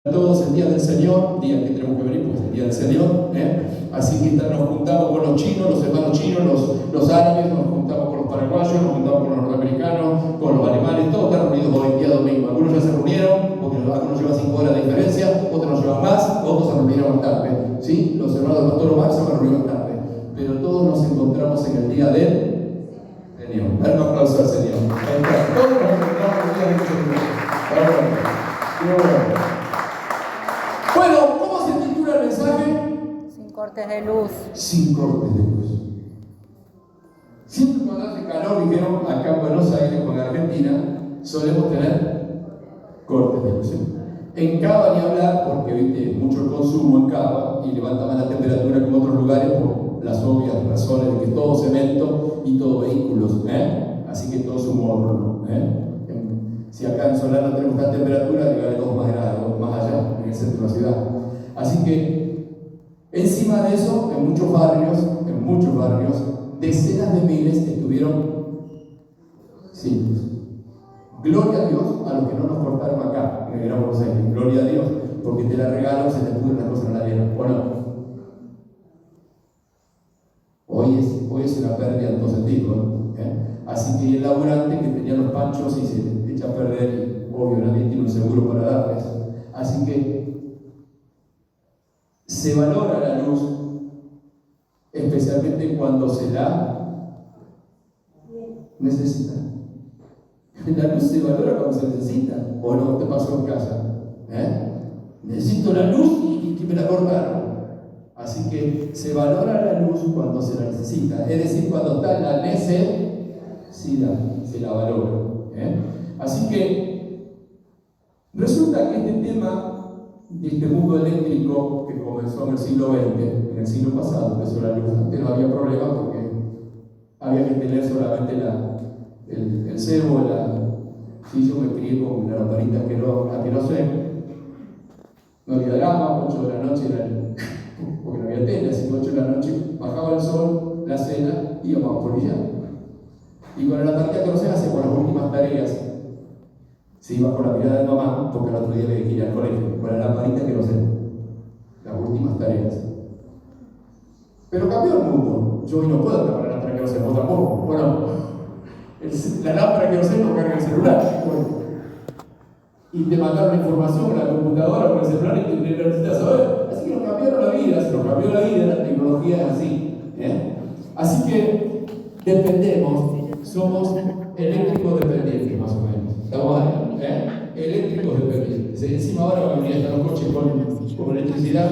Todos el día del Señor, día que tenemos que venir porque es el día del Señor, así que nos juntamos con los chinos, los hermanos chinos, los árabes, nos juntamos con los paraguayos, nos juntamos con los norteamericanos, con los alemanes, todos están reunidos hoy día domingo. Algunos ya se reunieron, porque algunos llevan 5 horas de diferencia, otros nos llevan más, otros se reunieron tarde, ¿sí? Los hermanos del pastor Omar se van a reunir tarde, pero todos nos encontramos en el día del Señor. Dale un aplauso al Señor. Ahí está. Todos nos encontramos en el día del Señor. Bueno, ¿cómo se titula el mensaje? Sin cortes de luz. Sin cortes de luz. Siempre cuando hace calor, dijeron acá en Buenos Aires o en Argentina, solemos tener cortes de luz. En Cava ni hablar, porque viste mucho el consumo en Cava y levanta más la temperatura que en otros lugares por las obvias razones de que todo cemento y todo vehículos, así que todo es un horno. Si acá en Solano tenemos esta temperatura, debe haber 2 más grados, más allá, en el centro de la ciudad. Así que, encima de eso, en muchos barrios, decenas de miles estuvieron sin. Gloria a Dios a los que no nos cortaron acá, en el Gran Buenos Aires. Gloria a Dios, porque te la regalo, se te pudren las cosas en la arena, ¿o no? Hoy es una pérdida en todo sentido, Así que el laburante que tenía los panchos y se le echa a perder, y obvio, nadie tiene un seguro para darles. Así que se valora la luz, especialmente cuando se la necesita. La luz se valora cuando se necesita, o no te pasó en casa. Necesito la luz y me la cortaron. Así que se valora la luz cuando se la necesita, es decir, cuando está en la necesidad, se la valora. Así que resulta que este tema de este mundo eléctrico que comenzó en el siglo XX, en el siglo pasado empezó la luz. Antes no había problema porque había que tener solamente el cebo, si yo me crié con la lamparita que no sé, no había drama, 8 de la noche porque no había tele, así que 8 de la noche bajaba el sol, la cena, íbamos por allá. Y con la lamparita que no se hace por las últimas tareas, se iba con la mirada de mamá, porque el otro día había que ir al colegio, con la lamparita que no se, las últimas tareas. Pero cambió el mundo. Yo hoy no puedo cargar la lámpara que no se, vos tampoco. Bueno, la lámpara que no se no carga el celular. Bueno. Y te mandaron la información a la computadora por el celular y te necesitas saber. Así que nos cambiaron la vida, se nos cambió la vida, la tecnología es así. Así que dependemos, somos eléctricos dependientes más o menos. ¿Estamos ahí? Eléctricos dependientes. Encima ahora hoy día están los coches con electricidad,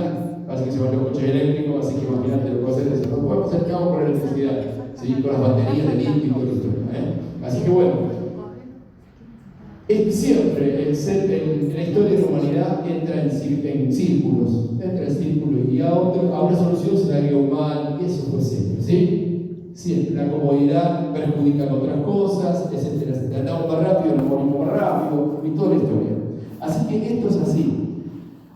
así que se van los coches eléctricos, así que imagínate lo que va a hacer eso. No podemos hacer cabo con electricidad, ¿sí? Con las baterías de litio y todo esto. Así que bueno. Siempre en la historia de la humanidad entra en círculos, y a una solución se la dio mal, y eso fue siempre, ¿sí? Siempre la comodidad perjudica otras cosas, etcétera, etcétera. Andamos más rápido, nos morimos más rápido, y toda la historia. Así que esto es así.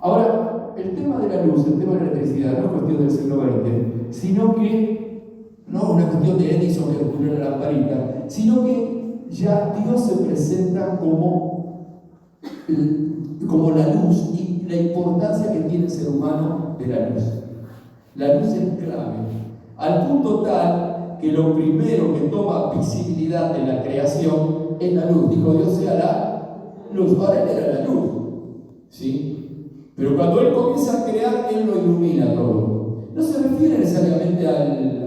Ahora, el tema de la luz, el tema de la electricidad, no es cuestión del siglo XX, sino que no es una cuestión de Edison que descubrió la lamparita, sino que ya Dios se presenta como la luz y la importancia que tiene el ser humano de la luz. La luz es clave, al punto tal que lo primero que toma visibilidad de la creación es la luz. Dijo Dios sea la luz, ahora Él era la luz, ¿sí? Pero cuando Él comienza a crear, Él lo ilumina todo. No se refiere necesariamente a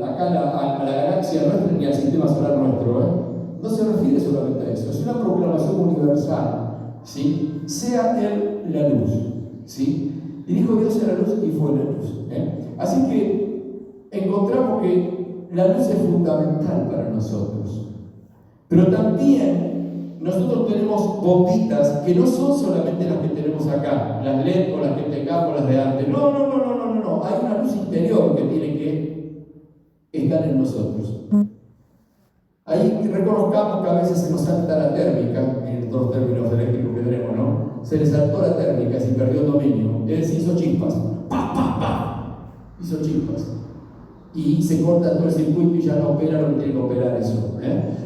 la galaxia nuestra ni al sistema solar nuestro, No se refiere solamente a eso, es una proclamación universal, ¿sí? Sea Él la luz, ¿sí? Y dijo Dios sea la luz y fue la luz, Así que encontramos que la luz es fundamental para nosotros. Pero también nosotros tenemos bombitas que no son solamente las que tenemos acá, las LED o las que tengamos las de antes. No. Hay una luz interior que tiene que estar en nosotros. Ahí reconozcamos que a veces se nos salta la térmica, en todos los términos eléctricos que tenemos, ¿no? Se le saltó la térmica y perdió el dominio. Él se hizo chispas. ¡Pa! Hizo chispas. Y se corta todo el circuito y ya no opera lo que tiene que operar eso.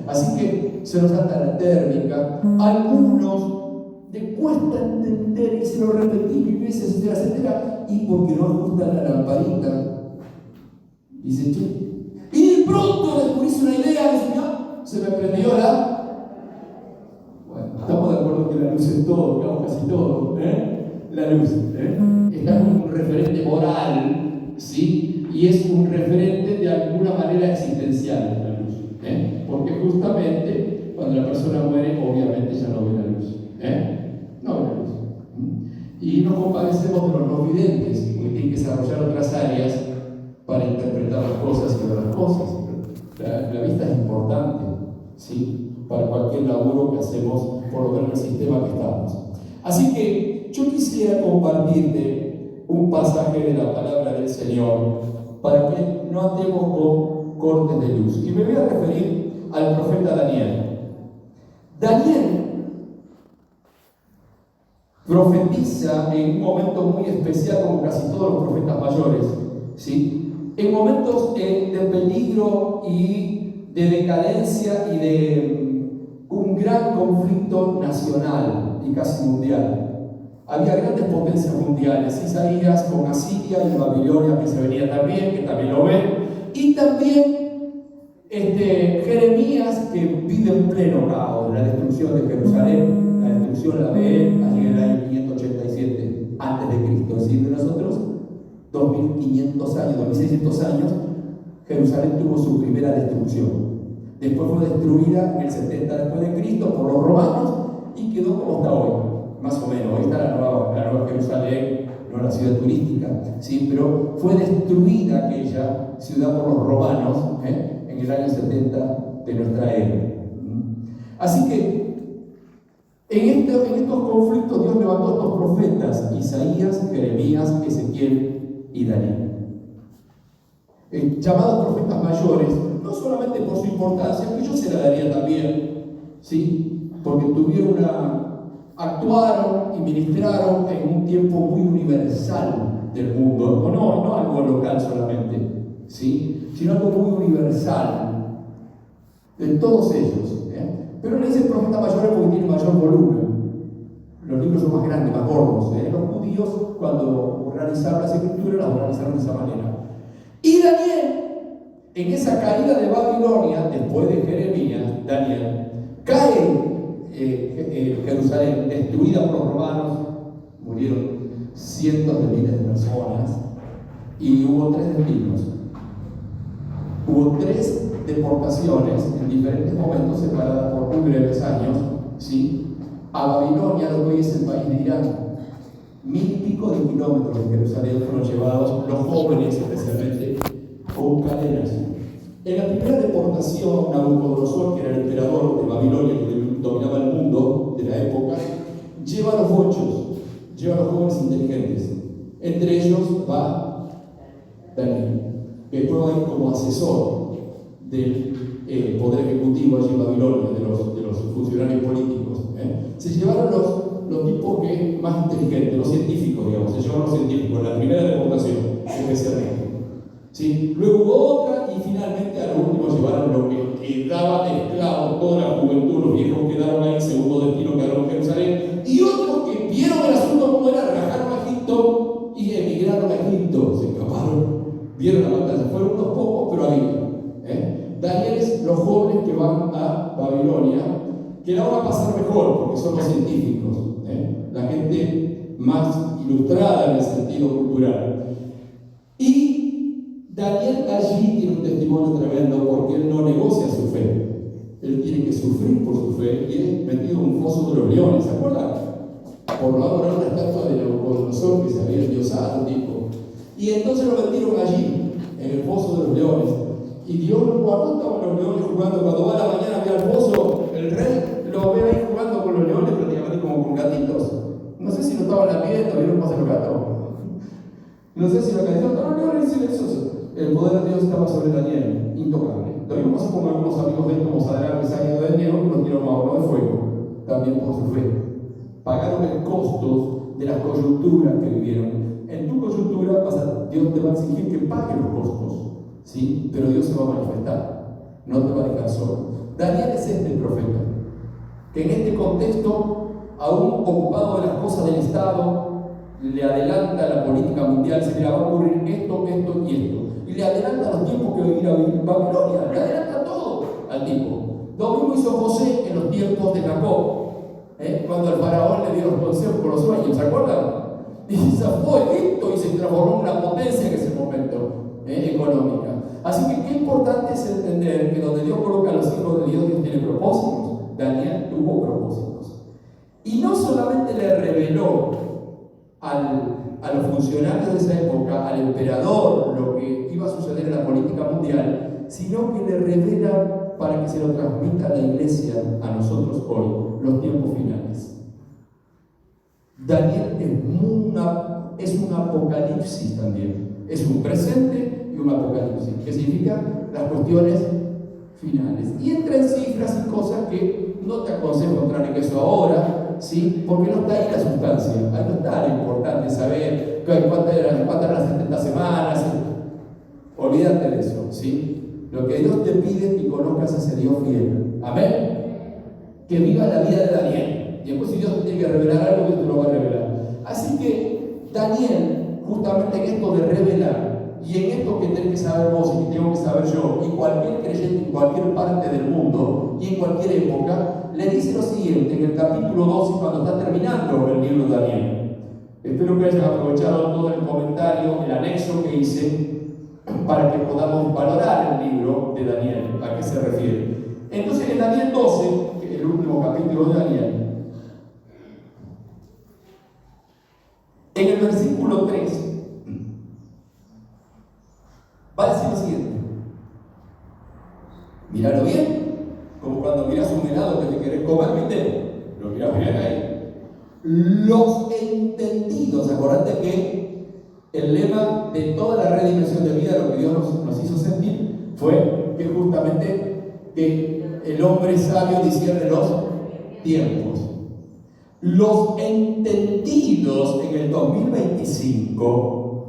Así que se nos salta la térmica. Algunos le cuesta entender y se lo repetí mil veces, etcétera, etcétera, y porque no ajusta la lamparita. Dice, che. Y de pronto descubrís una idea, dice, no, se me prendió la. Bueno, estamos de acuerdo que la luz es todo, digamos casi todo, la luz, está como un referente moral, ¿sí? Y es un referente de alguna manera existencial la luz, porque justamente cuando la persona muere, obviamente ya no ve la luz, no ve la luz. Y nos compadecemos de los no videntes, porque tienen que desarrollar otras áreas para interpretar las cosas y ver las cosas. La vista es importante, ¿sí? Para cualquier laburo que hacemos, por lo menos en el sistema que estamos. Así que yo quisiera compartirte un pasaje de la palabra del Señor para que no andemos con cortes de luz. Y me voy a referir al profeta Daniel. Daniel profetiza en un momento muy especial, como casi todos los profetas mayores, ¿sí? En momentos de peligro y de decadencia y de un gran conflicto nacional y casi mundial. Había grandes potencias mundiales, Isaías con Asiria y Babilonia, que se venía también, que también lo ven, y también Jeremías, que vive en pleno caos, la destrucción de Jerusalén. La destrucción la ve él allí en el año 587 antes de Cristo, es decir, de nosotros 2500 años, 2600 años, Jerusalén tuvo su primera destrucción. Después fue destruida en el 70 después de Cristo por los romanos y quedó como está hoy, más o menos. Hoy está la nueva Jerusalén, no la ciudad turística, ¿sí? Pero fue destruida aquella ciudad por los romanos en el año 70 de nuestra era. Así que en estos conflictos Dios levantó a estos profetas, Isaías, Jeremías, Ezequiel y Daniel. Llamados profetas mayores, no solamente por su importancia, que yo se la daría también, ¿sí? Porque actuaron y ministraron en un tiempo muy universal del mundo, no algo local solamente, ¿sí? Sino algo muy universal de todos ellos. Pero le dicen profetas mayores porque tienen mayor volumen. Los libros son más grandes, más gordos. Los judíos, cuando organizaron las escrituras, las organizaron de esa manera. Y Daniel, en esa caída de Babilonia, después de Jeremías, Daniel, cae Jerusalén, destruida por los romanos, murieron cientos de miles de personas, y hubo 3 destinos. Hubo 3 deportaciones en diferentes momentos, separadas por muy breves años, ¿sí? A Babilonia, lo que hoy es el país de Irán. 1000 y pico de kilómetros de Jerusalén fueron llevados, los jóvenes especialmente, con cadenas. En la primera deportación, Nabucodonosor, que era el emperador de Babilonia, que dominaba el mundo de la época, lleva a los bochos, lleva a los jóvenes inteligentes. Entre ellos va Daniel, que después va a ir como asesor del poder ejecutivo allí en Babilonia, de los funcionarios políticos. Se llevaron los tipos que más inteligentes, los científicos, digamos, se llevaron los científicos, la primera deportación, especialmente. ¿Sí? Luego hubo otra y finalmente a lo último llevaron lo que quedaba de esclavos, toda la juventud, los viejos quedaron ahí, segundo destino quedaron en Jerusalén, y otros que vieron el asunto como era, rajaron a Egipto y emigraron a Egipto, se escaparon, vieron la batalla, fueron unos pocos, pero había. Daniel es los jóvenes que van a Babilonia, que la van a pasar mejor porque son los científicos, la gente más ilustrada en el sentido cultural. Y Daniel allí tiene un testimonio tremendo porque él no negocia su fe. Él tiene que sufrir por su fe y es metido en un foso de los leones, ¿se acuerdan? Por no adorar una estatua de Nabucodonosor que se había endiosado, tipo. Y entonces lo metieron allí, en el foso de los leones. Y Dios lo guardó, estaban los leones jugando. Cuando va a la mañana, ve al pozo, el rey lo ve ahí jugando con los leones, prácticamente como con gatitos. No sé si lo estaban lamiendo, vieron cómo hacen los gatos. No sé si lo acariciaron, pero los leones silenciosos. El poder de Dios estaba sobre Daniel, intocable. Lo mismo pasó con algunos amigos de él, como Sadrach, Mesach y Abednego, que los tiraron a horno de fuego, también por su fe. Pagaron el costo de las coyunturas que vivieron. En tu coyuntura, Dios te va a exigir que pague los costos. ¿Sí? Pero Dios se va a manifestar, no te va a dejar solo. Daniel es este profeta, que en este contexto aún ocupado de las cosas del Estado, le adelanta la política mundial, se le va a ocurrir esto, esto y esto. Y le adelanta los tiempos que va a ir a vivir Babilonia, le adelanta todo al tipo. Lo mismo hizo José en los tiempos de Jacob, cuando el faraón le dio los consejos por los sueños, ¿se acuerdan? Y se fue a Egipto y se transformó en una potencia en ese momento económica. Así que qué importante es entender que donde Dios coloca a los hijos de Dios, Dios tiene propósitos. Daniel tuvo propósitos. Y no solamente le reveló a los funcionarios de esa época, al emperador, lo que iba a suceder en la política mundial, sino que le revela para que se lo transmita a la iglesia, a nosotros hoy, los tiempos finales. Daniel es un apocalipsis también. Es un presente y un apocalipsis, que significa las cuestiones finales. Y entra en cifras y cosas que no te aconsejo entrar en eso ahora, ¿sí? Porque no está ahí la sustancia. Ahí no está lo importante saber cuántas eran las 70 semanas. Olvídate de eso, ¿sí? Lo que Dios te pide es que conozcas a ese Dios fiel. Amén. Que viva la vida de Daniel. Y después, si Dios te tiene que revelar algo, Dios te lo va a revelar. Así que Daniel, justamente en esto de revelar, y en esto que tenés que saber vos y que tengo que saber yo, y cualquier creyente en cualquier parte del mundo y en cualquier época, le dice lo siguiente en el capítulo 12, cuando está terminando el libro de Daniel. Espero que hayan aprovechado todo el comentario, el anexo que hice, para que podamos valorar el libro de Daniel, a qué se refiere. Entonces, en Daniel 12, que es el último capítulo de Daniel, en el versículo 3, va a decir lo siguiente. Míralo bien, como cuando miras un helado que te querés comer, ¿viste? Lo miras bien ahí. Los entendidos, acordate que el lema de toda la redimensión de vida, lo que Dios nos hizo sentir, fue que justamente que el hombre sabio discierne los tiempos. Los entendidos en el 2025,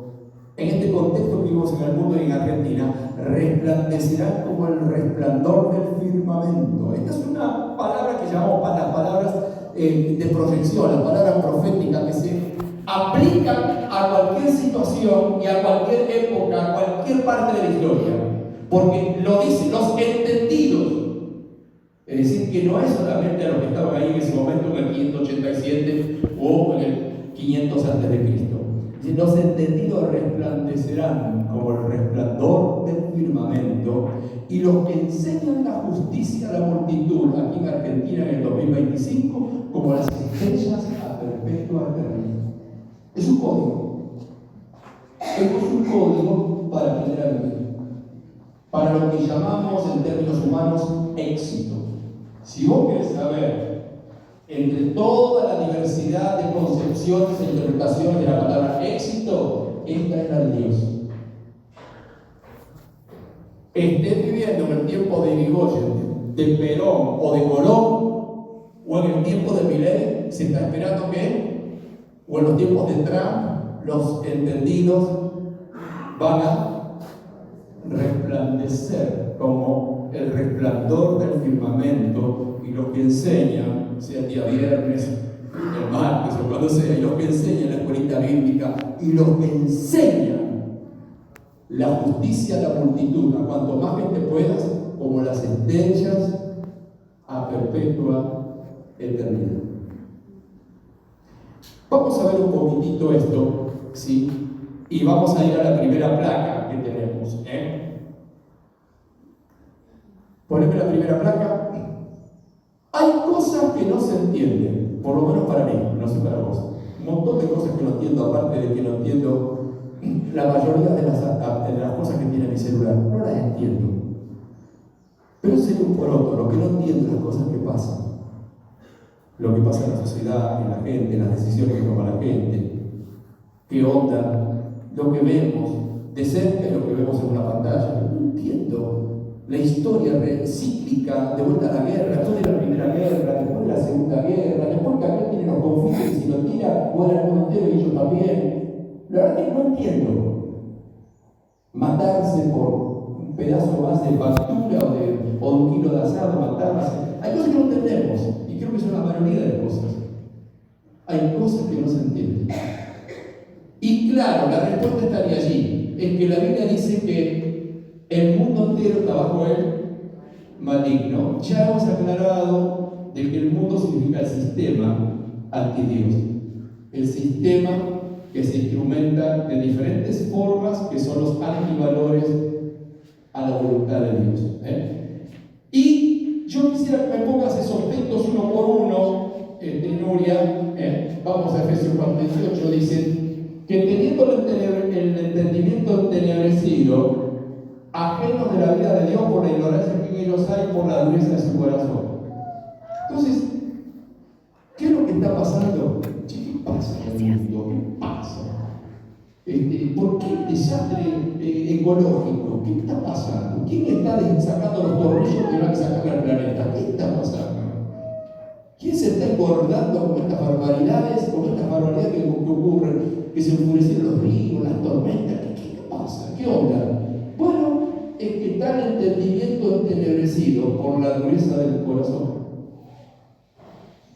en este contexto que vivimos en el mundo y en Argentina, resplandecerán como el resplandor del firmamento. Esta es una palabra que llamamos las palabras de proyección, las palabras proféticas que se aplican a cualquier situación y a cualquier época, a cualquier parte de la historia. Porque lo dicen los entendidos. Es decir, que no es solamente a los que estaban ahí en ese momento, en el 587 o en el 500 a.C. Los entendidos resplandecerán como el resplandor del firmamento, y los que enseñan la justicia a la multitud, aquí en Argentina en el 2025, como las estrellas a perpetua eternidad. Es un código. Esto es un código para aprender a vivir, para lo que llamamos en términos humanos éxito. Si vos querés saber, entre toda la diversidad de concepciones e interpretaciones de la palabra éxito, esta es la de Dios. Estés viviendo en el tiempo de Irigoyen, de Perón o de Colón, o en el tiempo de Milei, se está esperando que, o en los tiempos de Trump, los entendidos van a resplandecer como el resplandor del firmamento, y los que enseñan, sea el día viernes, el martes o cuando sea, y los que enseñan la escuelita bíblica, y los que enseñan la justicia a la multitud, a cuanto más gente puedas, como las estrellas a perpetua eternidad. Vamos a ver un poquitito esto, ¿sí? Y vamos a ir a la primera placa que tenemos, Poneme la primera placa. Hay cosas que no se entienden, por lo menos para mí, no sé para vos. Un montón de cosas que no entiendo, aparte de que no entiendo la mayoría de las cosas que tiene mi celular. No las entiendo. Pero sé un por otro, lo que no entiendo, las cosas que pasan. Lo que pasa en la sociedad, en la gente, las decisiones que toma la gente. ¿Qué onda? Lo que vemos de cerca y lo que vemos en una pantalla. No entiendo. La historia cíclica, de vuelta a la guerra, después de la primera guerra, después de la segunda guerra, después que acá tiene los conflictos y si lo tira, muere el mundo entero y ellos también. La verdad que no entiendo. Matarse por un pedazo más de factura o de un kilo de asado, matarse. Hay cosas que no entendemos, y creo que son la mayoría de las cosas. hay cosas que no se entienden. Y claro, la respuesta estaría allí, en que la Biblia dice que el mundo entero está bajo el maligno. Ya hemos aclarado de que el mundo significa el sistema anti Dios, el sistema que se instrumenta de diferentes formas, que son los antivalores a la voluntad de Dios. Y yo quisiera que me pongas esos textos uno por uno, Nuria. Vamos a Efesios 4:18, dice que teniendo el entendimiento entenebrecido, ajenos de la vida de Dios por la ignorancia que en ellos hay, por la dureza de su corazón. Entonces, ¿qué es lo que está pasando? ¿Qué pasa en el mundo? ¿Qué pasa? ¿Por qué el desastre ecológico? ¿Qué está pasando? ¿Quién está sacando los tornillos que van a sacar al planeta? ¿Qué está pasando? ¿Quién se está engordando con estas barbaridades que ocurren? Que se enfurecen los ríos, las tormentas. ¿Qué pasa? ¿Qué onda? Bueno, es que está el entendimiento entenebrecido por la dureza del corazón.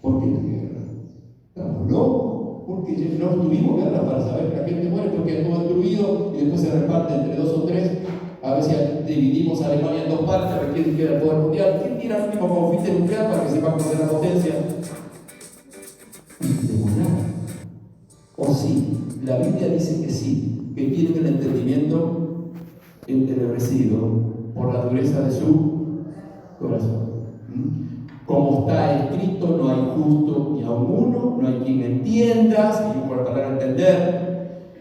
¿Por qué la guerra? ¿Estamos locos? Porque no tuvimos guerra para saber que la gente muere porque estuvo destruido y después se reparte entre 2 o 3. A ver si dividimos a Alemania en 2 partes, a ver quién queda el poder mundial. ¿Quién tiene el último conflicto nuclear para que sepamos de la potencia? No tenemos nada. O sí, la Biblia dice que sí, que tienen el entendimiento entenebrecido por la dureza de su corazón. Como está escrito, no hay justo ni aun uno, no hay quien entienda, seguimos por la palabra entender.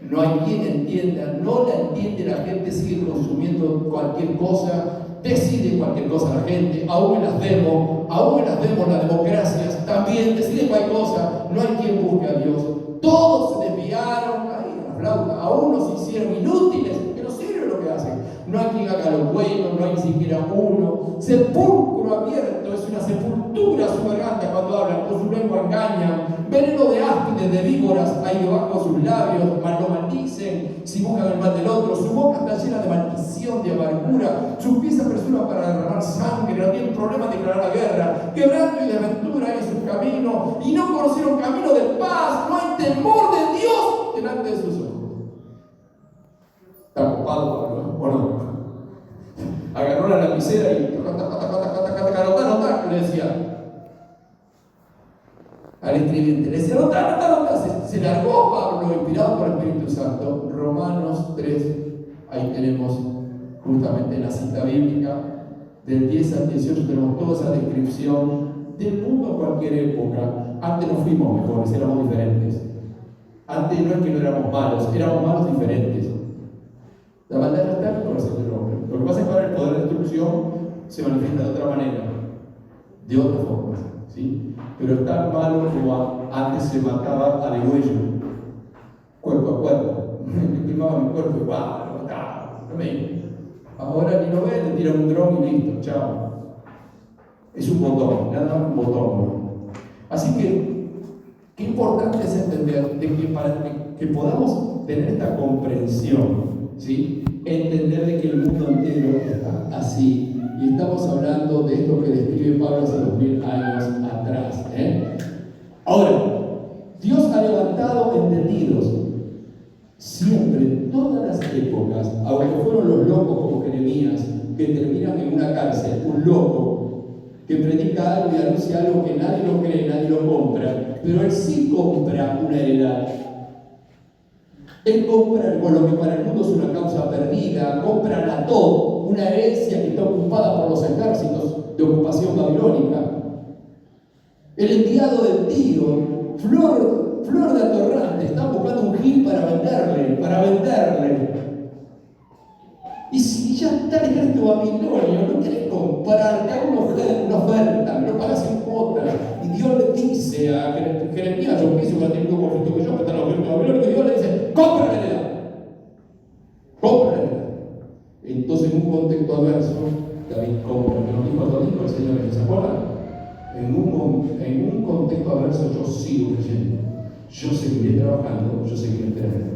No hay quien entienda, no la entiende, la gente sigue consumiendo cualquier cosa, decide cualquier cosa la gente, aún en las demos, las democracias también decide cualquier cosa, no hay quien busque a Dios. Todos se desviaron, ahí en la flauta, a unos se hicieron inútiles, que no sirve lo que hacen. No hay quien haga lo bueno, no hay ni siquiera uno. Sepulcro abierto, es una sepultura su garganta cuando hablan, con su lengua engañan. Veneno de áspides, de víboras hay debajo de sus labios, mas lo maldicen si buscan el mal del otro. Su boca está llena de maldición, de amargura. Sus pies se apresuran para derramar sangre, no tienen problema de declarar la guerra. Quebranto y desventura hay en sus caminos, y no conocieron camino de paz. No hay temor de Dios delante de sus ojos. Está ocupado, ¿o no? Agarró la lapicera y le decía al escribiente, le decía, se largó Pablo, inspirado por el Espíritu Santo. Romanos 3, ahí tenemos justamente la cita bíblica, del 10 al 18 tenemos toda esa descripción del mundo en cualquier época. Antes no fuimos mejores, éramos diferentes. Antes no es que no éramos malos diferentes. La maldad no está en el corazón del hombre. Lo que pasa es que ahora el poder de destrucción se manifiesta de otra manera, de otra forma, ¿sí? Pero es tan malo como antes se mataba a degüello, cuerpo a cuerpo. Me quemaba mi cuerpo y ¡guau! Lo mataba. Ahora ni lo ve, le tiran un dron y listo, chao. Es un botón, nada más un botón. Así que, qué importante es entender de que para que podamos tener esta comprensión, ¿sí? Entender de que el mundo entero está así. Y estamos hablando de esto que describe Pablo hace 2000 años atrás. Ahora, Dios ha levantado entendidos siempre, en todas las épocas, aunque fueron los locos como Jeremías, que terminan en una cárcel, un loco que predica algo y anuncia algo que nadie lo cree, nadie lo compra, pero él sí compra una heredad. Él compra con lo que para el mundo es una causa perdida, compra Nató, una herencia que está ocupada por los ejércitos de ocupación babilónica. El enviado del Tiro, Flor de Atorrante, está buscando un gil para venderle. Y si ya está el ejército babilonio, no querés comprar, te hago una oferta, lo pagas en cuotas. Y Dios le dice a Jeremías, yo pienso que tiene un conflicto que yo, que está en el ejército babilonio, y Dios le dice, compra la heredad. Entonces, en un contexto adverso, David compra, que nos dijo el Señor, ¿se acuerdan? En un contexto adverso yo sigo creyendo, yo seguiré trabajando, yo seguiré esperando,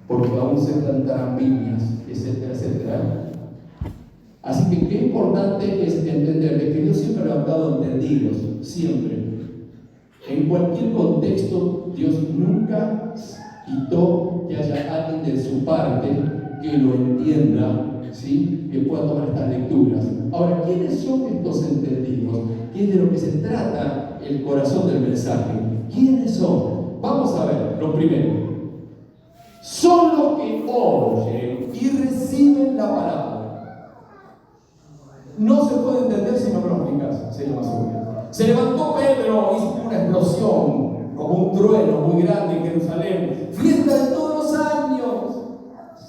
porque aún se plantarán viñas, etcétera, etcétera. Así que qué importante es entender que Dios siempre ha levantado entendidos, siempre. En cualquier contexto Dios nunca quitó que haya alguien de su parte que lo entienda, ¿sí? Que pueda tomar estas lecturas. Ahora, ¿quiénes son estos entendidos? ¿Qué es de lo que se trata el corazón del mensaje? ¿Quiénes son? Vamos a ver, lo primero. Son los que oyen y reciben la palabra. No se puede entender si no me lo explicas, sería más obvio. Se levantó Pedro, hizo una explosión, como un trueno muy grande en Jerusalén. Fiesta de todos los años.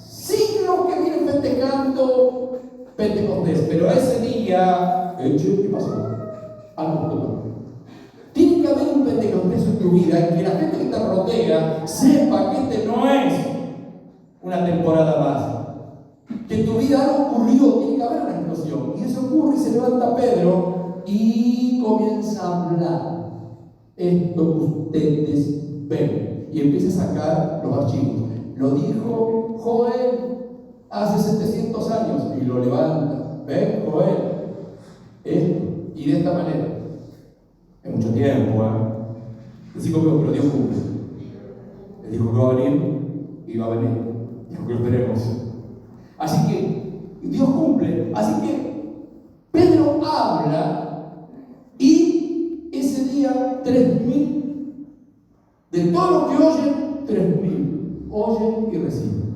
Siglos que vienen festejando Pentecostés. Pero ese día, ¿qué pasó? Algo explotó. Tiene que haber un Pentecostés en tu vida en que la gente que te rodea sepa que este no es una temporada más. Que en tu vida algo ocurrió, tiene que haber una explosión. Y eso ocurre y se levanta Pedro y comienza a hablar. Esto que ustedes ven. Y empieza a sacar los archivos. Lo dijo Joel hace 700 años y lo levanta. ¿Ven, Joel? Esto. Y de esta manera. En mucho tiempo, Decí conmigo, pero Dios cumple. Él dijo que va a venir y va a venir. Dijo que lo esperemos. Así que Dios cumple. Así que Pedro habla y ese día 3.000, de todos los que oyen, 3.000 oyen y reciben.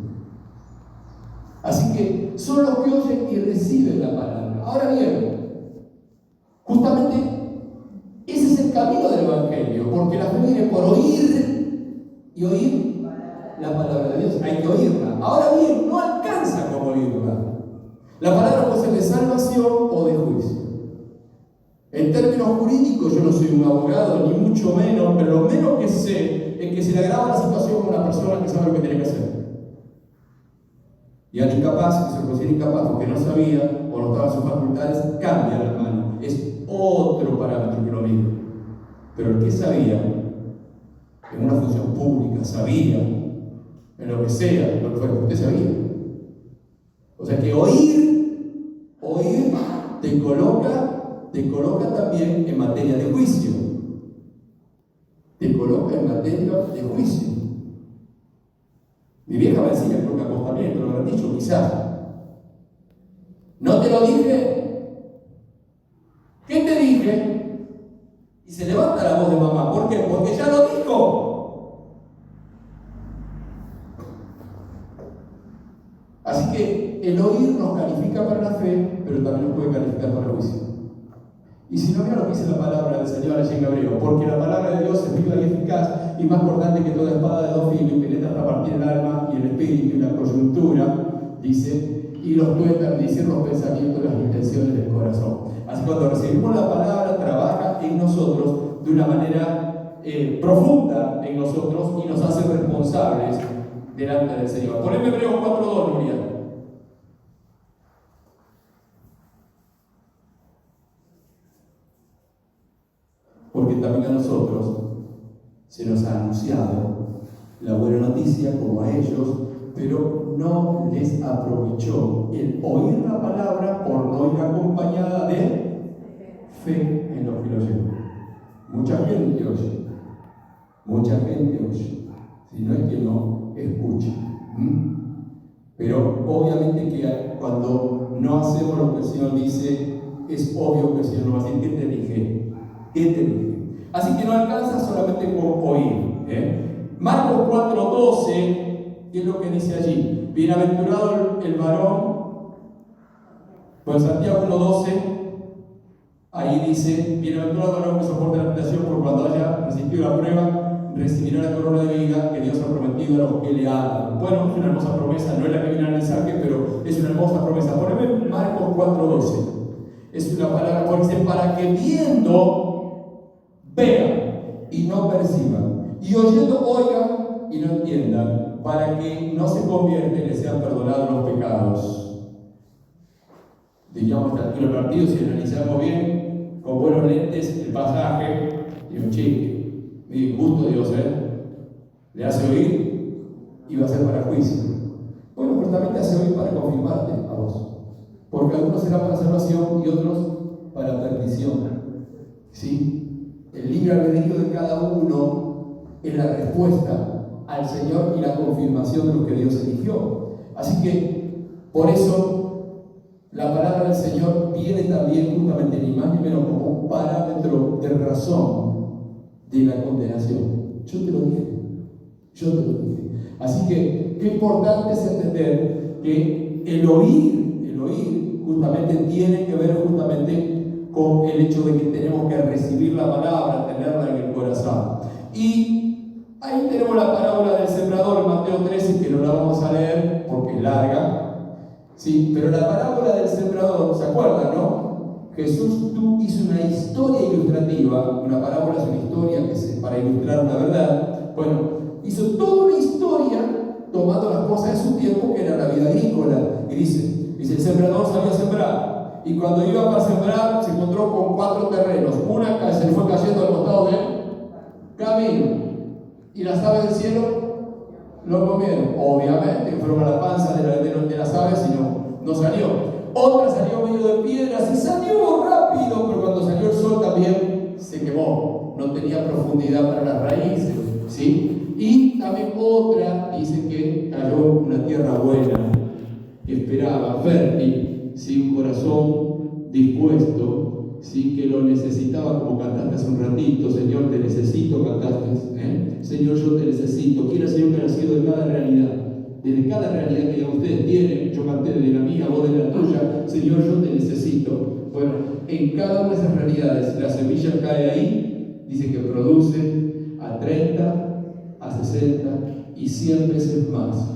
Así que son los que oyen y reciben la palabra. Ahora bien, justamente ese es el camino del Evangelio, porque la fe viene por oír y oír la palabra de Dios. Hay que oírla. Ahora bien, no alcanza con oírla. La palabra puede ser de salvación o de juicio. En términos jurídicos, yo no soy un abogado, ni mucho menos, pero lo menos que sé es que se le agrava la situación con una persona que sabe lo que tiene que hacer. Y al incapaz, que se considera incapaz porque no sabía o no estaba en sus facultades, cambia la mano. Es otro parámetro que lo mide. Pero el que sabía, en una función pública, sabía, en lo que sea, lo que fuera, usted sabía. O sea que oír te coloca también en materia de juicio. Te coloca en materia de juicio. Mi vieja me decía, creo que a vos también te lo habrán dicho, quizás. ¿No te lo dije? ¿Qué te dije? Y se levanta la voz de mamá. ¿Por qué? Porque ya lo dijo. Así que el oír nos califica para la fe, pero también nos puede calificar para el juicio. Y si no, mira lo que dice la palabra del Señor allí en Hebreo, porque la palabra de Dios es viva y eficaz y más cortante que toda espada de dos filos, y penetra hasta partir el alma y el espíritu y la coyuntura, dice, y los tuerce dicen los pensamientos y las intenciones del corazón. Así que cuando recibimos la palabra, trabaja en nosotros de una manera profunda en nosotros y nos hace responsables delante del Señor. Poneme Hebreos 4:2, Nuria. Porque también a nosotros se nos ha anunciado la buena noticia como a ellos, pero no les aprovechó el oír la palabra por no ir acompañada de fe en los que lo oyen. Mucha gente oye, si no es que no escucha. Pero obviamente que cuando no hacemos lo que el Señor dice, es obvio que el Señor nos va a decir, ¿qué te dije? ¿Qué te dije? Así que no alcanza solamente con oír. Marcos 4:12, ¿qué es lo que dice allí? Bienaventurado el varón. Pues Santiago 1:12, ahí dice, bienaventurado el varón que soporte la tentación, por cuando haya resistido la prueba, recibirá la corona de vida que Dios ha prometido a los que le aman. Bueno, es una hermosa promesa, no es la que viene al mensaje, pero es una hermosa promesa. Poneme Marcos 4:12. Es una palabra, porque dice, para que viendo vean y no perciban, y oyendo oigan y no entiendan, para que no se convierten y les sean perdonados los pecados. Digamos a esta altura del partido, si analizamos bien, con buenos lentes, el pasaje, y un chique, mi gusto Dios, le hace oír y va a ser para juicio. Bueno, pero también te hace oír para confirmarte a vos, porque algunos serán para salvación y otros para perdición. ¿Sí? El libre albedrío de cada uno es la respuesta al Señor y la confirmación de lo que Dios eligió. Así que, por eso, la palabra del Señor viene también justamente ni más ni menos como un parámetro de razón de la condenación. Yo te lo dije. Así que, qué importante es entender que el oír justamente tiene que ver justamente con el hecho de que tenemos que recibir la palabra, tenerla en el corazón. Y ahí tenemos la parábola del sembrador en Mateo 13, que no la vamos a leer porque es larga, ¿sí? Pero la parábola del sembrador, ¿se acuerdan, no? Jesús hizo una historia ilustrativa. Una parábola es una historia que es para ilustrar una verdad. Bueno, hizo toda una historia tomando las cosas de su tiempo, que era la vida agrícola. Y dice, el sembrador salió a sembrar, y cuando iba para sembrar se encontró con 4 terrenos. Una se le fue cayendo al costado del camino, y las aves del cielo lo comieron. Obviamente fueron a la panza de las aves y no salió. Otra salió medio de piedras y salió rápido, pero cuando salió el sol también se quemó, no tenía profundidad para las raíces, ¿sí? Y también otra dice que cayó en una tierra buena, que esperaba, fértil, ¿sí? Un corazón dispuesto, ¿sí? Que lo necesitaba, como cantaste hace un ratito. Señor, te necesito, cantaste, Señor, yo te necesito. Quiero, Señor, que ha nacido de cada realidad, desde cada realidad que ya ustedes tienen. Yo canté de la mía, vos de la tuya. Señor, yo te necesito. Bueno, en cada una de esas realidades la semilla cae ahí, dice que produce a 30, a 60 y 100 veces más,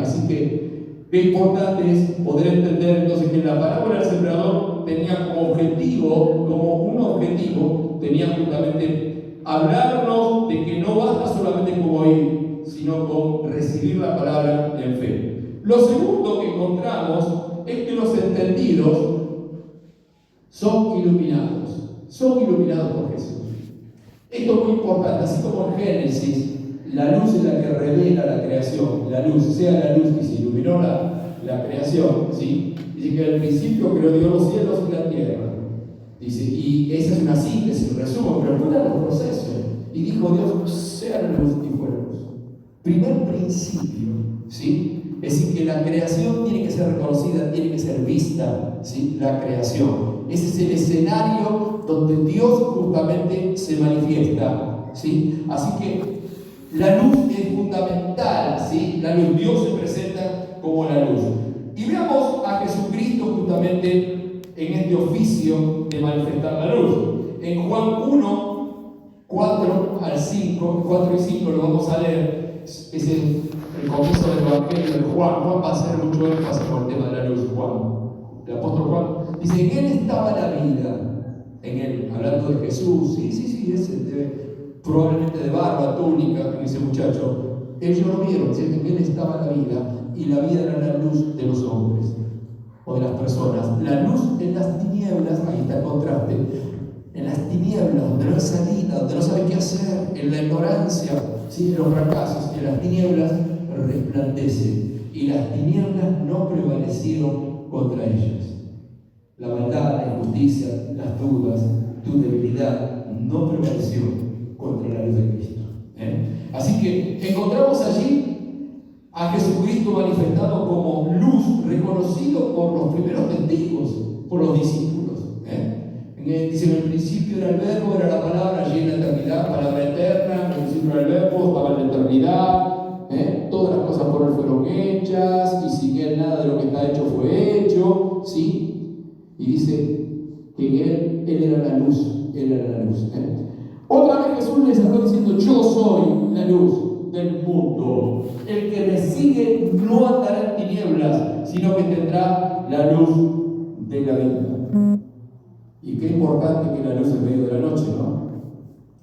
Así que qué importante es poder entender entonces que la parábola del sembrador tenía como un objetivo, tenía justamente hablarnos de que no basta solamente con oír, sino con recibir la palabra en fe. Lo segundo que encontramos es que los entendidos son iluminados por Jesús. Esto es muy importante, así como en Génesis, la luz es la que revela la creación. La luz, sea la luz que se iluminó la creación, ¿sí? Dice que al principio creó Dios los cielos y la tierra. Dice, y esa es una síntesis, un resumen, pero fueron los procesos. Y dijo Dios, sea la luz, y fue la luz. Primer principio, ¿sí? Es decir, que la creación tiene que ser reconocida, tiene que ser vista, ¿sí? La creación. Ese es el escenario donde Dios justamente se manifiesta, ¿sí? Así que la luz es fundamental, ¿sí? La luz, Dios se presenta como la luz. Y veamos a Jesucristo justamente en este oficio de manifestar la luz. En Juan 1, 4 al 5, 4 y 5 lo vamos a leer. Es el comienzo del Evangelio de Juan. Juan va a hacer mucho énfasis por el tema de la luz. El apóstol Juan dice, en él estaba la vida. En él, hablando de Jesús. Sí, ese probablemente de barba, túnica, ese muchacho. Ellos lo vieron, ¿sí? En él estaba la vida, y la vida era la luz de los hombres o de las personas. La luz en las tinieblas, ahí está el contraste, en las tinieblas, donde no hay salida, donde no sabe qué hacer, en la ignorancia, ¿sí? En los fracasos, en las tinieblas resplandece, y las tinieblas no prevalecieron contra ellas. La maldad, la injusticia, las dudas, tu debilidad no prevaleció contra la luz de Cristo. Así que encontramos allí a Jesucristo manifestado como luz, reconocido por los primeros testigos, por los discípulos. Dice, en el principio era el verbo, era la palabra, allí en la eternidad, palabra eterna, en el principio era el verbo, estaba en la eternidad, todas las cosas por él fueron hechas, y sin él nada de lo que está hecho fue hecho, ¿sí? Y dice que en él era la luz, Otra vez Jesús les está diciendo, yo soy la luz del mundo. El que me sigue no andará en tinieblas, sino que tendrá la luz de la vida. Y qué importante que la luz en medio de la noche, ¿no?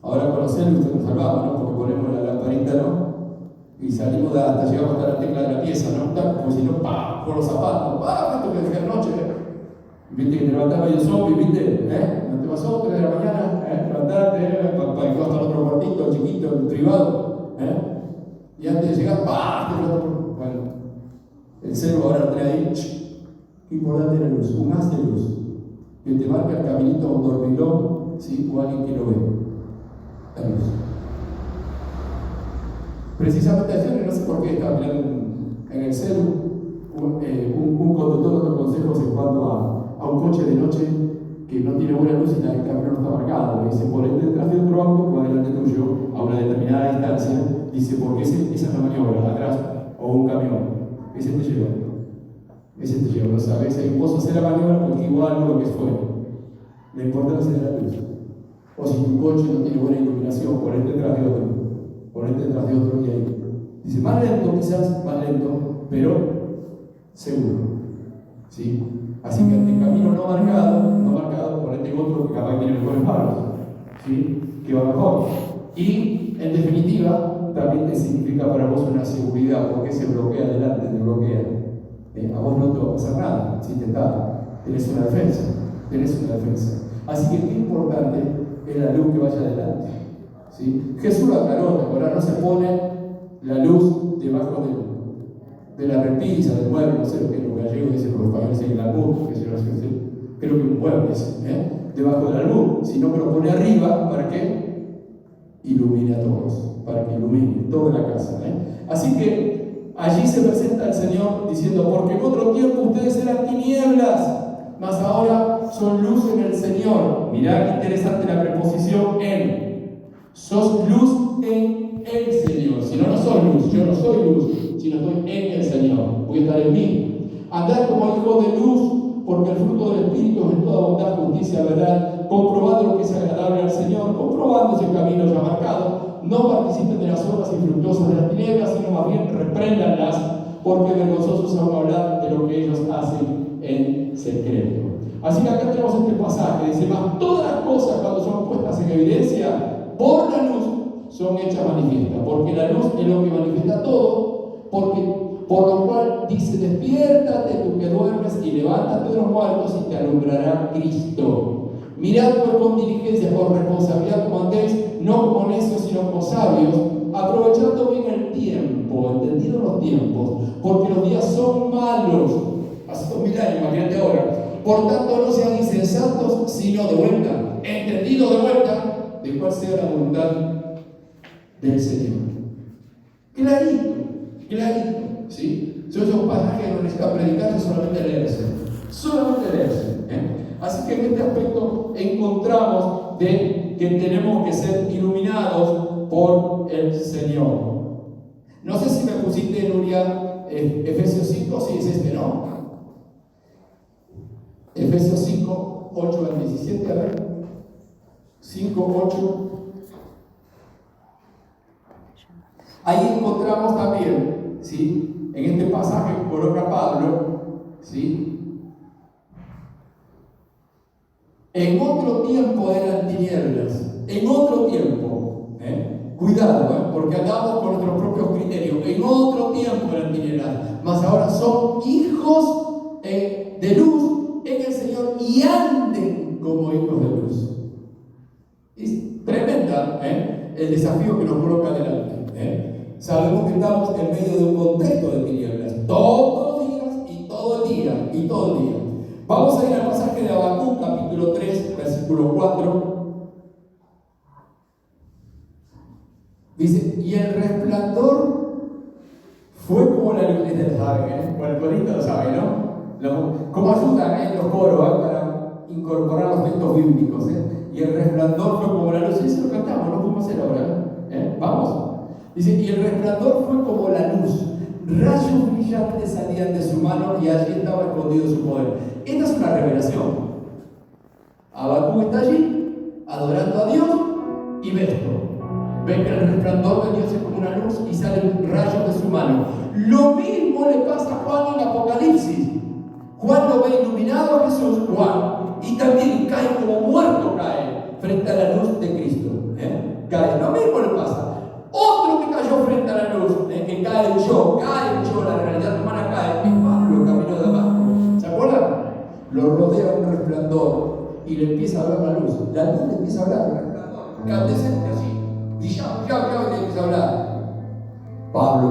Ahora con los celos nos salvamos, ¿no? Porque ponemos la lamparita, ¿no? Y salimos hasta llegamos hasta la tecla de la pieza, ¿no? Como si no, ¡pam! Por los zapatos, ¡pam! Esto que dejé anoche, Viste que te levantaba medio zombie, ¿viste? ¿No te pasó? 3 de la mañana, levantarte, para ir hasta el otro cuartito, chiquito, privado, y antes de llegar, ¡pam! Bueno, el celo ahora lo trae ahí, qué importante la luz, un haz de luz, que te marca el caminito a un dormilón, ¿sí? O alguien que lo ve, la luz. Precisamente ayer, no sé por qué estaba mirando en el celu, un conductor dando consejos en cuanto a un coche de noche que no tiene buena luz y el camino no está marcado. Dice, por el detrás de otro auto que va delante tuyo a una determinada distancia, dice, porque esa es la maniobra, atrás, o un camión. Ese te lleva. Ese te lleva, ¿no sabes? Es imposible hacer la maniobra porque igual no lo que fue. La importancia de la luz. O si tu coche no tiene buena iluminación, ponete detrás de otro. Ponete detrás de otro y ahí. Dice, más lento quizás, más lento, pero seguro. ¿Sí? Así que ante el camino no marcado, ponete otro que capaz tiene mejores palos. ¿Sí? Que va mejor. Y, en definitiva, también te significa para vos una seguridad, porque se bloquea adelante, te bloquea. A vos no te va a pasar nada, si te está, tenés una defensa. Así que qué importante es la luz que vaya adelante. ¿Sí? Jesús lo aclaró, ahora no se pone la luz debajo de la repisa, del mueble, no sé lo que los gallegos dicen, los españoles dicen la luz, creo que un mueble es, debajo de la luz, sino que lo pone arriba para que ilumine a todos, para que ilumine toda la casa. Así que allí se presenta el Señor diciendo, porque en otro tiempo ustedes eran tinieblas, mas ahora son luz en el Señor. Mirá qué interesante la preposición en. Sos luz en el Señor. Si no sos luz, yo no soy luz, sino estoy en el Señor. Voy a estar en mí. Andad como hijos de luz, porque el fruto del Espíritu es en toda bondad, justicia, verdad, comprobando lo que es agradable al Señor, comprobando ese camino ya marcado. No participen de las obras infructuosas de las tinieblas, sino más bien repréndanlas, porque vergonzosos aún hablar de lo que ellos hacen en secreto. Así que acá tenemos este pasaje, dice, mas todas las cosas cuando son puestas en evidencia por la luz son hechas manifiestas, porque la luz es lo que manifiesta todo, por lo cual dice, despiértate tú que duermes y levántate de los muertos y te alumbrará Cristo. Mirad pues con diligencia, con responsabilidad como andéis, no como necios sino como sabios, aprovechando bien el tiempo, entendido los tiempos, porque los días son malos. Hace 2000 años, imagínate ahora. Por tanto, no sean insensatos, sino de vuelta, entendido de vuelta, de cuál sea la voluntad del Señor. Clarito, ¿sí? Son esos pasajes que no necesitan predicarse, solamente leerse. Así que en este aspecto encontramos de que tenemos que ser iluminados por el Señor. No sé si me pusiste, Nuria, Efesios 5, sí es este, ¿no? Efesios 5, 8 al 17, a ver. 5, 8. Ahí encontramos también, ¿sí? En este pasaje que coloca Pablo, ¿sí? En otro tiempo eran tinieblas, en otro tiempo, cuidado, porque andamos con nuestros propios criterios, en otro tiempo eran tinieblas, mas ahora son hijos de luz en el Señor y anden como hijos de luz. Es tremenda el desafío que nos coloca delante. Sabemos que estamos en medio de un contexto de tinieblas, todos los días y todo el día. Vamos a ir al pasaje de Habacuc, capítulo 3, versículo 4. Dice, y el resplandor fue como la luz. Este lo saben, Bueno, el corito lo sabe, ¿no? ¿Cómo ayudan los coros para incorporar los textos bíblicos? Y el resplandor fue como la luz. Eso lo cantamos, no podemos hacer ahora. Vamos. Dice, y el resplandor fue como la luz. Rayos brillantes salían de su mano y allí estaba escondido su poder. Esta es una revelación. Habacuc está allí, adorando a Dios, y ve esto. Ve que el resplandor de Dios es como una luz y salen rayos de su mano. Lo mismo le pasa a Juan en Apocalipsis. Juan lo ve iluminado a Jesús, Juan, y también cae como muerto, cae frente a la luz de Cristo. Cae, lo mismo le pasa. Otro que cayó frente a la luz, que cae el yo, la realidad humana cae, es Pablo, camino de Damasco. ¿Se acuerdan? Lo rodea un resplandor y le empieza a ver la luz. La luz le empieza a hablar, el resplandor, candescente así, brillante, y le empieza a hablar. Pablo,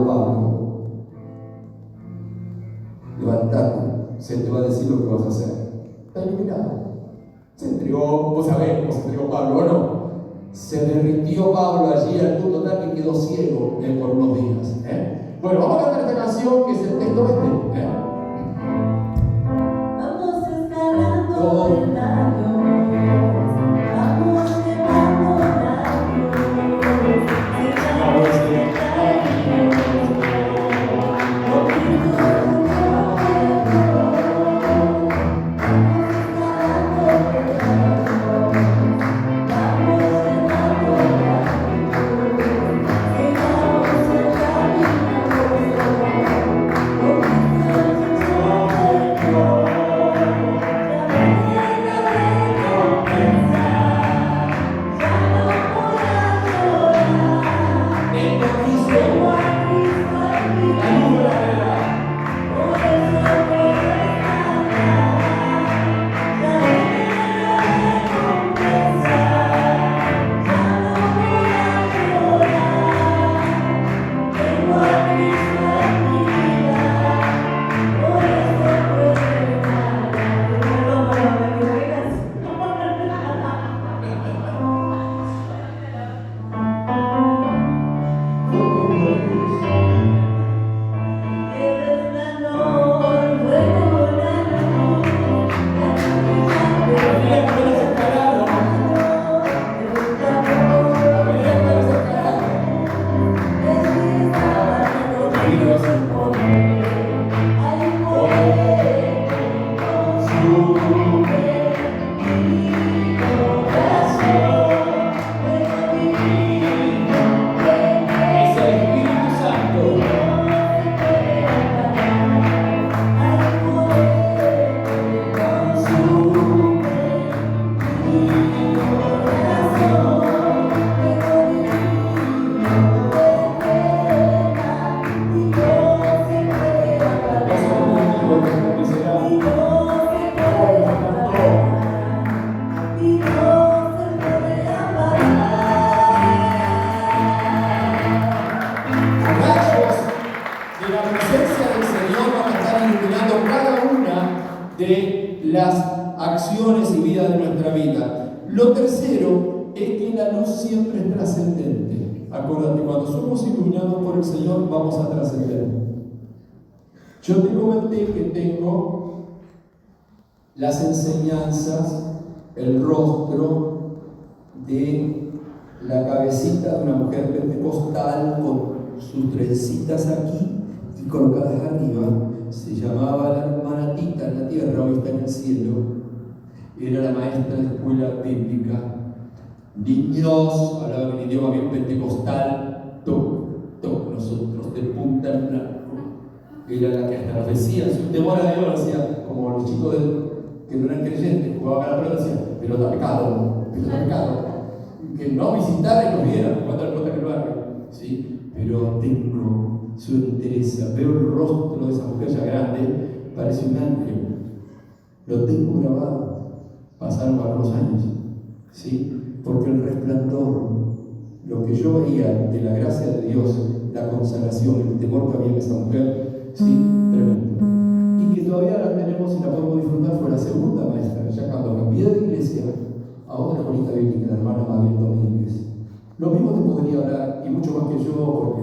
levantate, se te va a decir lo que vas a hacer. Está iluminado. Se entregó, vos sabés cómo se entregó Pablo, ¿o no? Se derritió Pablo allí al punto tal que quedó ciego por unos días. Bueno, vamos a cantar esta canción que es el texto este. Vamos escalando peldaños, vamos llegando a Dios, llegamos a Dios, con Cristo junto a Dios. Vamos escalando peldaños, vamos llegando a Dios, llegamos a acciones y vida de nuestra vida. Lo tercero es que la luz siempre es trascendente. Acuérdate, cuando somos iluminados por el Señor, vamos a trascender. Yo te comenté que tengo las enseñanzas, el rostro de la cabecita de una mujer pentecostal con sus trencitas aquí y colocadas arriba. Se llamaba la hermana Tita en la tierra, hoy está en el cielo. Era la maestra de escuela bíblica. Niños, hablaba en idioma bien pentecostal, nosotros de punta en blanco. Era la que hasta nos decía, su temor a Dios, decía, como los chicos que no eran creyentes, jugaban a la pelota, decían, pelota pecado, que no visitara y nos viera, cuánta pelota que lo haga, ¿sí? Pero tengo su entereza, veo el rostro de esa mujer ya grande, parece un ángel, lo tengo grabado. Pasaron algunos años, ¿sí? Porque el resplandor, lo que yo veía de la gracia de Dios, la consagración, el temor que había en esa mujer, ¿sí? Tremendo. Y que todavía la tenemos y la podemos disfrutar, fue la segunda maestra, ya cuando cambié de iglesia a otra escuelita bíblica, la hermana Mabel Domínguez. Lo mismo te podría hablar, y mucho más que yo,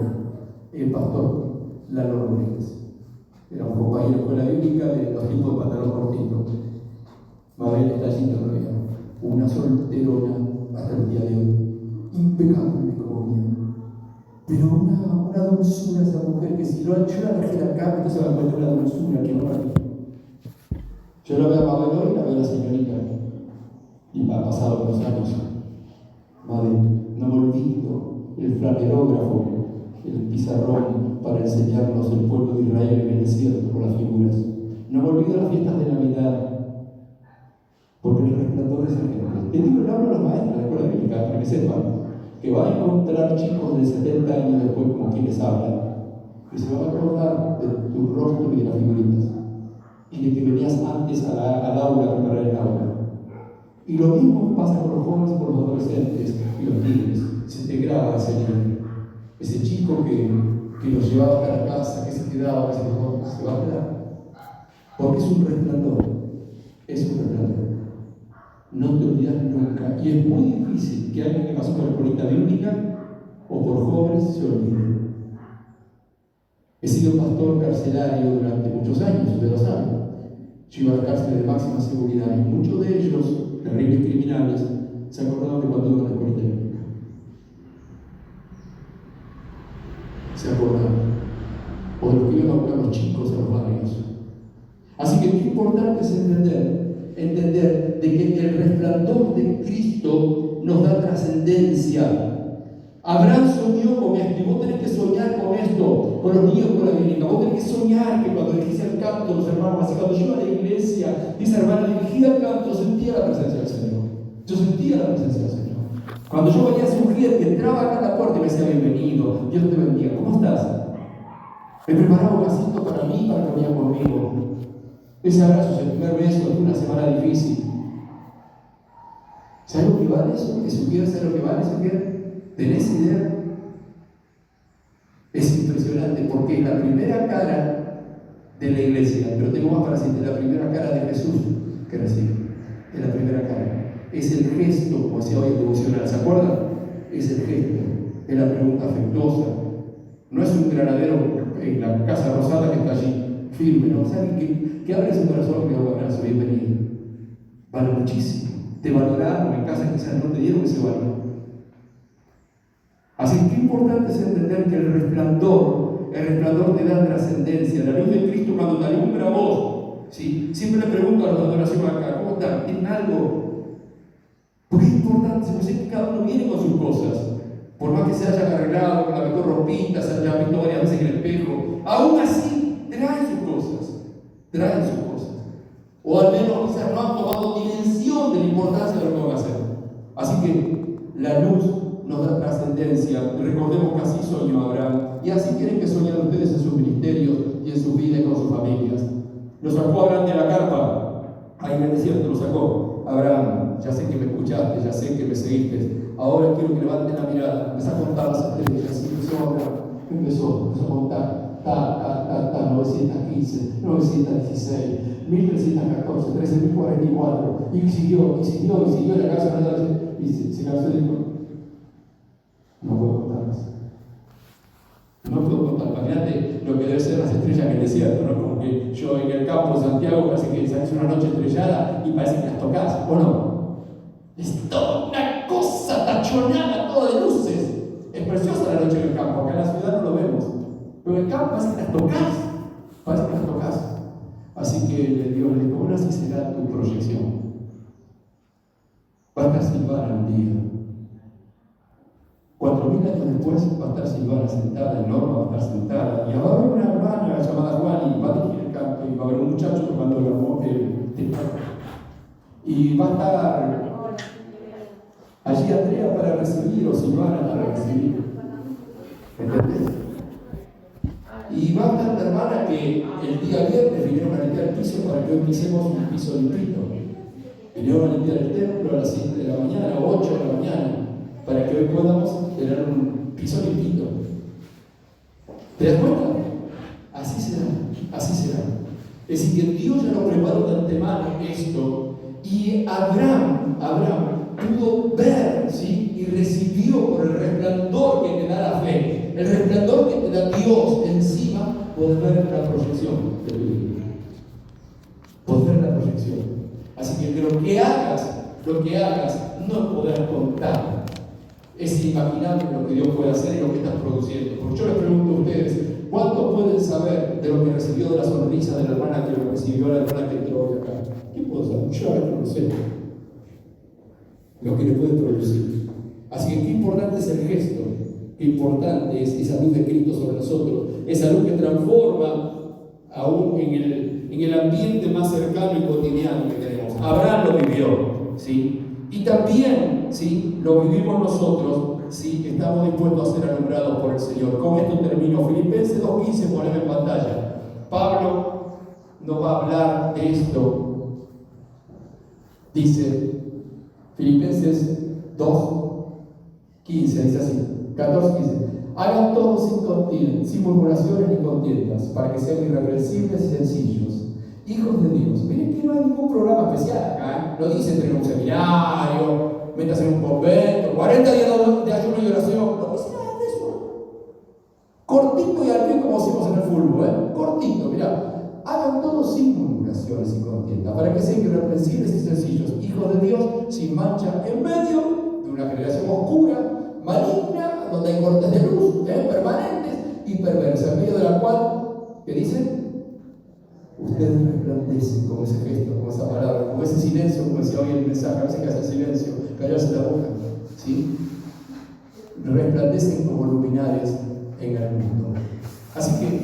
porque el pastor Lalo Rodríguez era un compañero de escuela bíblica de los tipos de pantalón cortito. Mabel está allí todavía, una solterona hasta el día de hoy, impecable como mía, pero una dulzura esa mujer que si yo la dejé acá, entonces se va a encontrar una dulzura que no aquí. Yo la veo a Mabel hoy y la veo a la señorita, y ha pasado los años. Mabel, no me olvido el flanerógrafo, el pizarrón para enseñarnos el pueblo de Israel en el desierto por las figuras. No me olvido las fiestas de Navidad, porque el resplandor es el que te digo, le hablo a los maestros de la escuela bíblica para que sepan que va a encontrar chicos de 70 años después como quienes hablan, que se van a acordar de tu rostro y de las figuritas, y de que venías antes al aula a preparar el aula. Y lo mismo pasa con los jóvenes y con los adolescentes y los niños. Se te graba ese niño, ese chico que los llevaba hasta la casa, que se quedaba, que se va a quedar, porque es un resplandor, es un resplandor. No te olvidas nunca. Y es muy difícil que alguien que pasó por escuelita bíblica o por jóvenes se olvide. He sido pastor carcelario durante muchos años, ustedes lo saben. Yo iba a la cárcel de máxima seguridad y muchos de ellos, terribles criminales, se acordaban de cuando iban a la escuelita bíblica. Se acordaban. O de los que iban a buscar los chicos a los barrios. Así que qué importante es entender de que el resplandor de Cristo nos da trascendencia. Abraham soñó con esto, y vos tenés que soñar con esto, con los niños con la bíblica. Vos tenés que soñar que cuando dirigís el canto, los hermanos, así cuando yo iba a la iglesia, esa hermana dirigía el canto, sentía la presencia del Señor. Yo sentía la presencia del Señor. Cuando yo veía a su mujer que entraba acá a la puerta y me decía bienvenido, Dios te bendiga, ¿cómo estás? Me preparaba un vasito para mí, para que venía conmigo. Ese abrazo, el primer beso, fue una semana difícil. ¿Sabes lo que vale eso? ¿Que supieras lo que vale eso? ¿Tenés idea? Es impresionante porque es la primera cara de la iglesia, pero tengo más para decirte, la primera cara de Jesús que recibe. Es la primera cara. Es el gesto, como decía hoy el devocional, ¿se acuerdan? Es el gesto, es la pregunta afectuosa. No es un granadero en la Casa Rosada que está allí, firme, ¿no? O sea, que abre su corazón y me da un abrazo, bienvenido. Vale muchísimo. Te valoraron en casa, quizás no te dieron ese valor. Así que importante es entender que el resplandor te da trascendencia. La luz de Cristo cuando te alumbra a vos, ¿sí? Siempre le pregunto a los de adoración acá, ¿cómo están? ¿Tienen algo? Porque es importante, yo sé que cada uno viene con sus cosas. Por más que se hayan arreglado con la mejor ropita, se hayan visto varias veces en el espejo, aún así traen sus cosas. Traen sus cosas. O al menos quizás no han tomado dimensión de la importancia de lo que van a hacer. Así que la luz nos da trascendencia. Recordemos que así soñó Abraham. Y así quieren que soñen ustedes en sus ministerios y en sus vidas y con sus familias. Lo sacó Abraham de la carpa. Ahí en el desierto lo sacó. Abraham, ya sé que me escuchaste, ya sé que me seguiste. Ahora quiero que levanten la mirada. Empezó a contar las estrellas. Así empezó Abraham. Empezó a contar. 915, 916, 1314, 13.044. Y siguió la casa y se cansó y dijo: no puedo contar más. No puedo contar. Imagínate lo que debe ser las estrellas en el desierto, ¿no? Como que yo en el campo de Santiago parece que salís una noche estrellada y parece que las tocas, ¿o no? Es toda una cosa tachonada, toda de luces. Es preciosa la noche en el campo, acá en la ciudad no lo vemos. Pero en el campo parece que las tocas. Así que Dios le dijo: bueno, así será tu proyección. Va a estar Silvana un día. 4.000 años después va a estar Silvana sentada, Norma va a estar sentada, y va a haber una hermana llamada Juan y va a dirigir el canto, y va a haber un muchacho tocando el teclado. Y va a estar allí Andrea para recibir, o Silvana para recibir. ¿Entendés? Y va a estar la hermana que el día viernes vinieron a limpiar el piso para que hoy pisemos un piso limpito. Vinieron a limpiar el templo a las 7 de la mañana, 8 de la mañana, para que hoy podamos tener un piso limpito. ¿Te das cuenta? Así será. Es decir, que Dios ya lo preparó de antemano esto, y Abraham pudo ver, ¿sí? Y recibió por el resplandor que te da la fe, el resplandor que te da Dios encima, poder ver la proyección de tu vida. Poder ver la proyección. Así que lo que hagas, no podrás contar. Es inimaginable lo que Dios puede hacer y lo que estás produciendo. Porque yo les pregunto a ustedes, ¿cuántos pueden saber de lo que recibió de la sonrisa de la hermana que lo recibió la hermana que entró hoy acá? ¿Qué puedo saber? Yo a veces no lo sé. Lo que le puede producir. Así que qué importante es el gesto, qué importante es esa luz de Cristo sobre nosotros, esa luz que transforma aún en el ambiente más cercano y cotidiano que tenemos. Abraham lo vivió, ¿sí? Y también, ¿sí? Lo vivimos nosotros, ¿sí? Que estamos dispuestos a ser alumbrados por el Señor. Con esto termino. Filipenses 2:15, poneme en pantalla. Pablo nos va a hablar de esto. Dice Filipenses 2:15, dice así, 14:15. Hagan todo sin murmuraciones ni contiendas, para que sean irreprensibles y sencillos, hijos de Dios. Miren que no hay ningún programa especial acá, ¿eh? No dice tener un seminario, metas en un convento, 40 días de ayuno y oración, no dice nada de eso. Cortito y al pie como hacemos en el fútbol, ¿eh? Cortito, mirá, hagan todo sin murmuraciones y contiendas, para que sean irreprensibles y sencillos, hijos de Dios, sin mancha, en medio de una generación oscura, maligna, donde hay cortes de luz, permanentes y perversas, en medio de la cual, ¿qué dicen? Ustedes resplandecen con ese gesto, con esa palabra, con ese silencio, como decía hoy el mensaje, a veces que hace silencio, callarse la boca, ¿sí? Resplandecen como luminares en el mundo. Así que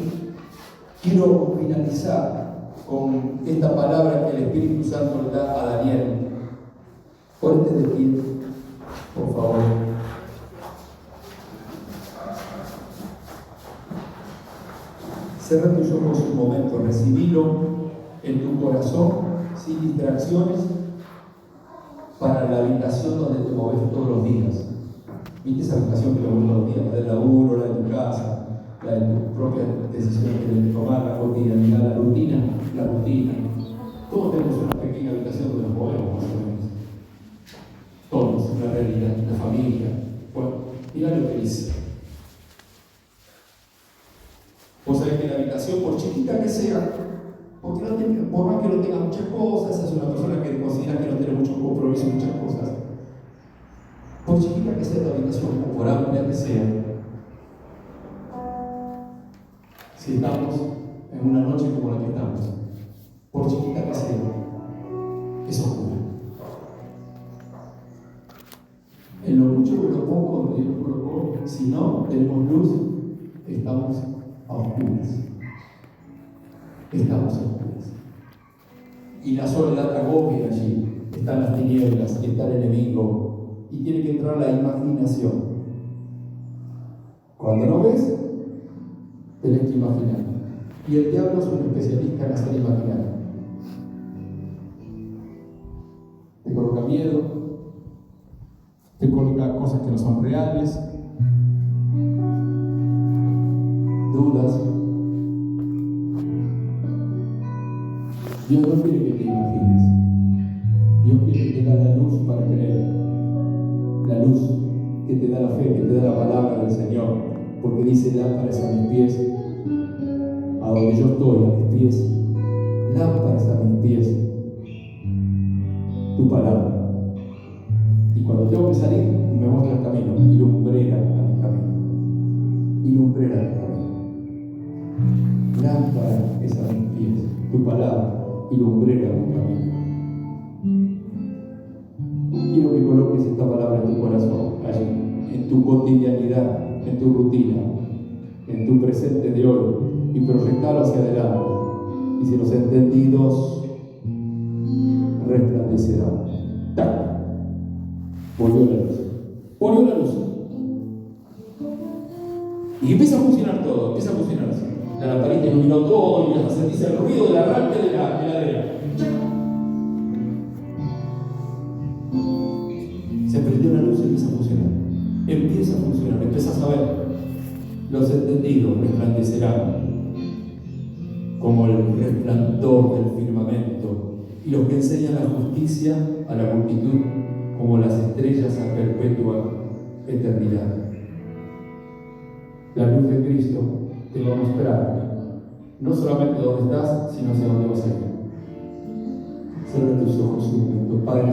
quiero finalizar con esta palabra que el Espíritu Santo le da a Daniel. Ponte de pie, por favor. Cerra tus ojos un momento, recibilo en tu corazón, sin distracciones, para la habitación donde te moves todos los días. ¿Viste esa habitación que te mueves todos los días? La del laburo, la de tu casa, la de tus propias decisiones que debes tomar, la cotidianidad, la rutina. Todos tenemos una pequeña habitación donde nos movemos, más o menos. Todos, la realidad, la familia. Bueno, mira lo que dice. Vos sabés que la habitación, por chiquita que sea, porque no tiene, por más que no tenga muchas cosas, es una persona que considera que no tiene muchos compromisos, muchas cosas. Por chiquita que sea la habitación, o por amplia que sea, si estamos en una noche como la que estamos, por chiquita que sea, es oscura. En lo mucho o lo poco donde Dios nos colocó, si no tenemos luz, estamos a oscuras. Estamos a oscuras. Y la soledad agobia allí. Están las tinieblas, está el enemigo. Y tiene que entrar la imaginación. Cuando no ves, tenés que imaginar. Y el diablo es un especialista en hacer imaginar. Te coloca miedo, te coloca cosas que no son reales, dudas. Dios no quiere que te imagines. Dios quiere que te da la luz para creer. La luz que te da la fe, que te da la palabra del Señor. Porque dice: lámparas a mis pies, a donde yo estoy, a mis pies. Lámparas a mis pies, tu palabra. Y cuando tengo que salir, me muestra el camino y lumbrera a mi camino. Y lumbrera a mi camino. Lámpara es a mis pies, tu palabra, y lumbrera a mi camino. Quiero que coloques esta palabra en tu corazón, allí, en tu cotidianidad, en tu rutina, en tu presente de hoy, y proyectarlo hacia adelante. Y si los entendidos resplandecerán. ¡Tac! Volvió la luz. Volvió la luz. Y empieza a funcionar todo, empieza a funcionar así. La lamparita iluminó todo y hasta sentís el ruido del arranque de la heladera. Se prendió la luz y empieza a funcionar. Empieza a funcionar, empiezas a ver. Los entendidos resplandecerán como el resplandor del firmamento, y los que enseñan la justicia a la multitud como las estrellas a perpetua eternidad. La luz de Cristo te va a mostrar no solamente dónde estás, sino hacia dónde vas a ir. Cierra tus ojos un momento, Padre.